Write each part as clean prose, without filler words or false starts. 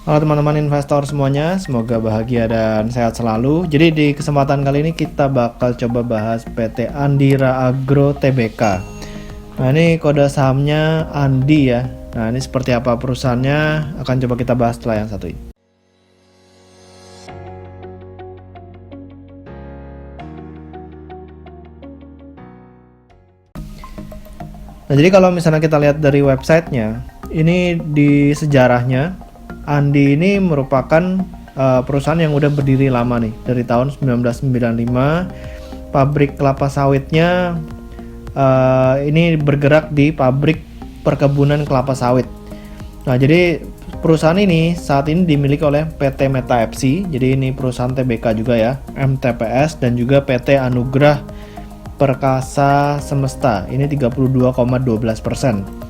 Halo teman-teman investor semuanya, semoga bahagia dan sehat selalu. Jadi di kesempatan kali ini kita bakal coba bahas PT Andira Agro Tbk. Nah ini kode sahamnya Andi ya. Nah ini seperti apa perusahaannya akan coba kita bahas setelah yang satu ini. Nah jadi kalau misalnya kita lihat dari websitenya, ini di sejarahnya Andi ini merupakan perusahaan yang udah berdiri lama nih, dari tahun 1995. Pabrik kelapa sawitnya ini bergerak di pabrik perkebunan kelapa sawit. Nah jadi perusahaan ini saat ini dimiliki oleh PT Meta FC, jadi ini perusahaan Tbk juga ya, MTPS, dan juga PT Anugrah Perkasa Semesta, ini 32,12%.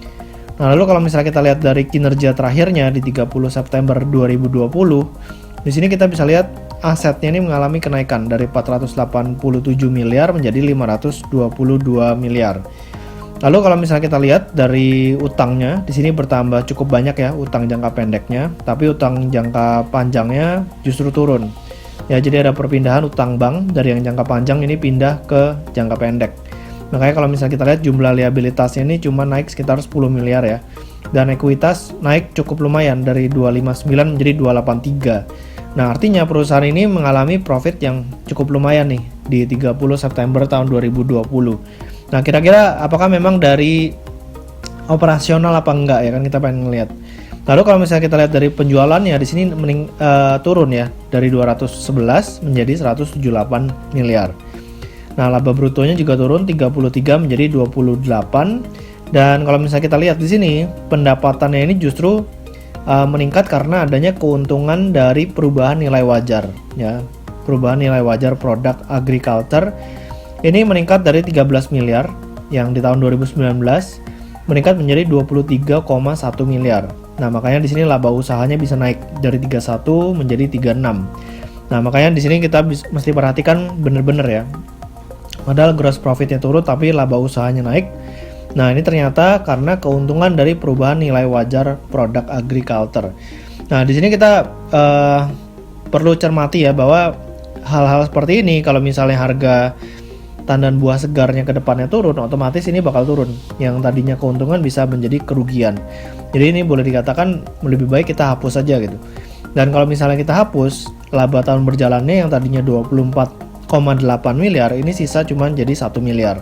Nah, lalu kalau misalnya kita lihat dari kinerja terakhirnya di 30 September 2020, di sini kita bisa lihat asetnya ini mengalami kenaikan dari 487 miliar menjadi 522 miliar. Lalu kalau misalnya kita lihat dari utangnya, di sini bertambah cukup banyak ya utang jangka pendeknya, tapi utang jangka panjangnya justru turun. Ya, jadi ada perpindahan utang bank dari yang jangka panjang ini pindah ke jangka pendek. Makanya kalau misalnya kita lihat jumlah liabilitasnya ini cuma naik sekitar 10 miliar ya. Dan ekuitas naik cukup lumayan dari 259 menjadi 283. Nah, artinya perusahaan ini mengalami profit yang cukup lumayan nih di 30 September tahun 2020. Nah, kira-kira apakah memang dari operasional apa enggak ya, kan kita pengen ngeliat. Lalu kalau misalnya kita lihat dari penjualannya di sini turun ya dari 211 menjadi 178 miliar. Nah, laba brutonya juga turun 33 menjadi 28. Dan kalau misalnya kita lihat di sini pendapatannya ini justru meningkat karena adanya keuntungan dari perubahan nilai wajar ya. Perubahan nilai wajar produk agriculture ini meningkat dari 13 miliar yang di tahun 2019 meningkat menjadi 23,1 miliar. Nah, makanya di sini laba usahanya bisa naik dari 31 menjadi 36. Nah, makanya di sini kita mesti perhatikan bener-bener ya. Padahal gross profitnya turun tapi laba usahanya naik. Nah, ini ternyata karena keuntungan dari perubahan nilai wajar produk agriculture. Nah, di sini kita perlu cermati ya bahwa hal-hal seperti ini kalau misalnya harga tandan buah segarnya ke depannya turun, otomatis ini bakal turun. Yang tadinya keuntungan bisa menjadi kerugian. Jadi ini boleh dikatakan lebih baik kita hapus saja gitu. Dan kalau misalnya kita hapus, laba tahun berjalannya yang tadinya 24,8 miliar, ini sisa cuma jadi 1 miliar.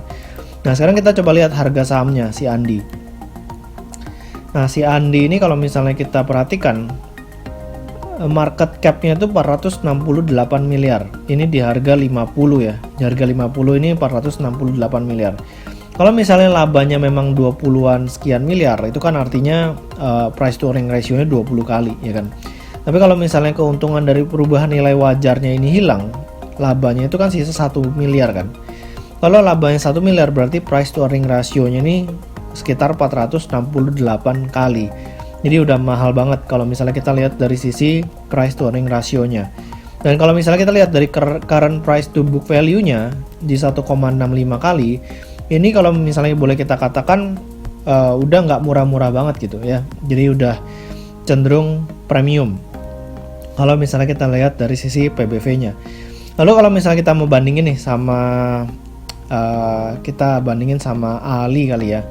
Nah, sekarang kita coba lihat harga sahamnya si Andi. Nah, si Andi ini kalau misalnya kita perhatikan, market cap-nya itu 468 miliar. Ini di harga 50 ya. Di harga 50 ini 468 miliar. Kalau misalnya labanya memang 20-an sekian miliar, itu kan artinya price to earning ratio-nya 20 kali ya kan. Tapi kalau misalnya keuntungan dari perubahan nilai wajarnya ini hilang, labanya itu kan sisa 1 miliar kan. Kalau labanya 1 miliar berarti price to earning ratio-nya ini sekitar 468 kali. Jadi udah mahal banget kalau misalnya kita lihat dari sisi price to earning ratio-nya. Dan kalau misalnya kita lihat dari current price to book value-nya di 1,65 kali, ini kalau misalnya boleh kita katakan udah nggak murah-murah banget gitu ya. Jadi udah cenderung premium. Kalau misalnya kita lihat dari sisi PBV-nya. Lalu kalau misalnya kita mau bandingin nih sama kita bandingin sama Ali kali ya.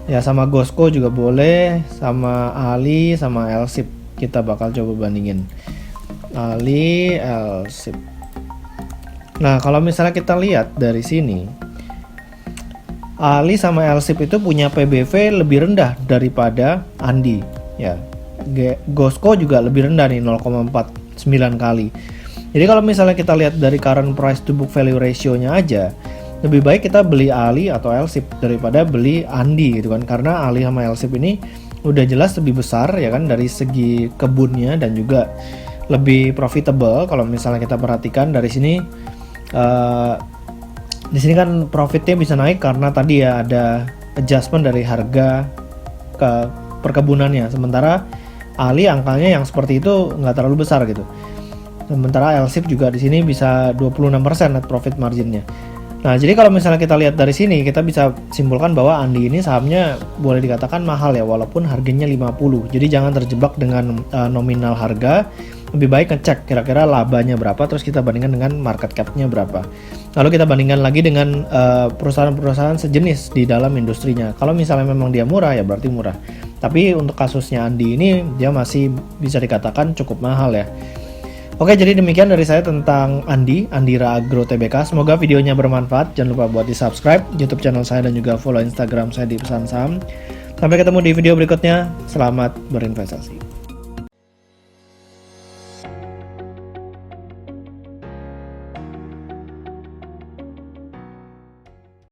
Ya sama Gosco juga boleh, sama Ali, sama Elsip. Kita bakal coba bandingin Ali, Elsip. Nah, kalau misalnya kita lihat dari sini, Ali sama Elsip itu punya PBV lebih rendah daripada Andi. Ya, Gosco juga lebih rendah nih, 0,49 kali. Jadi kalau misalnya kita lihat dari current price to book value ratio-nya aja, lebih baik kita beli Ali atau Elsip daripada beli Andi gitu kan, karena Ali sama Elsip ini udah jelas lebih besar ya kan dari segi kebunnya dan juga lebih profitable. Kalau misalnya kita perhatikan dari sini di sini kan profitnya bisa naik karena tadi ya ada adjustment dari harga ke perkebunannya, sementara Ali angkanya yang seperti itu nggak terlalu besar gitu. Sementara Elsip juga di sini bisa 26% net profit marginnya. Nah, jadi kalau misalnya kita lihat dari sini, kita bisa simpulkan bahwa Andi ini sahamnya boleh dikatakan mahal ya, walaupun harganya 50. Jadi jangan terjebak dengan nominal harga, lebih baik ngecek kira-kira labanya berapa, terus kita bandingkan dengan market cap-nya berapa. Lalu kita bandingkan lagi dengan perusahaan-perusahaan sejenis di dalam industrinya. Kalau misalnya memang dia murah, ya berarti murah. Tapi untuk kasusnya Andi ini, dia masih bisa dikatakan cukup mahal ya. Oke, jadi demikian dari saya tentang Andira Agro Tbk. Semoga videonya bermanfaat. Jangan lupa buat di subscribe YouTube channel saya dan juga follow Instagram saya di Pesan Saham. Sampai ketemu di video berikutnya. Selamat berinvestasi.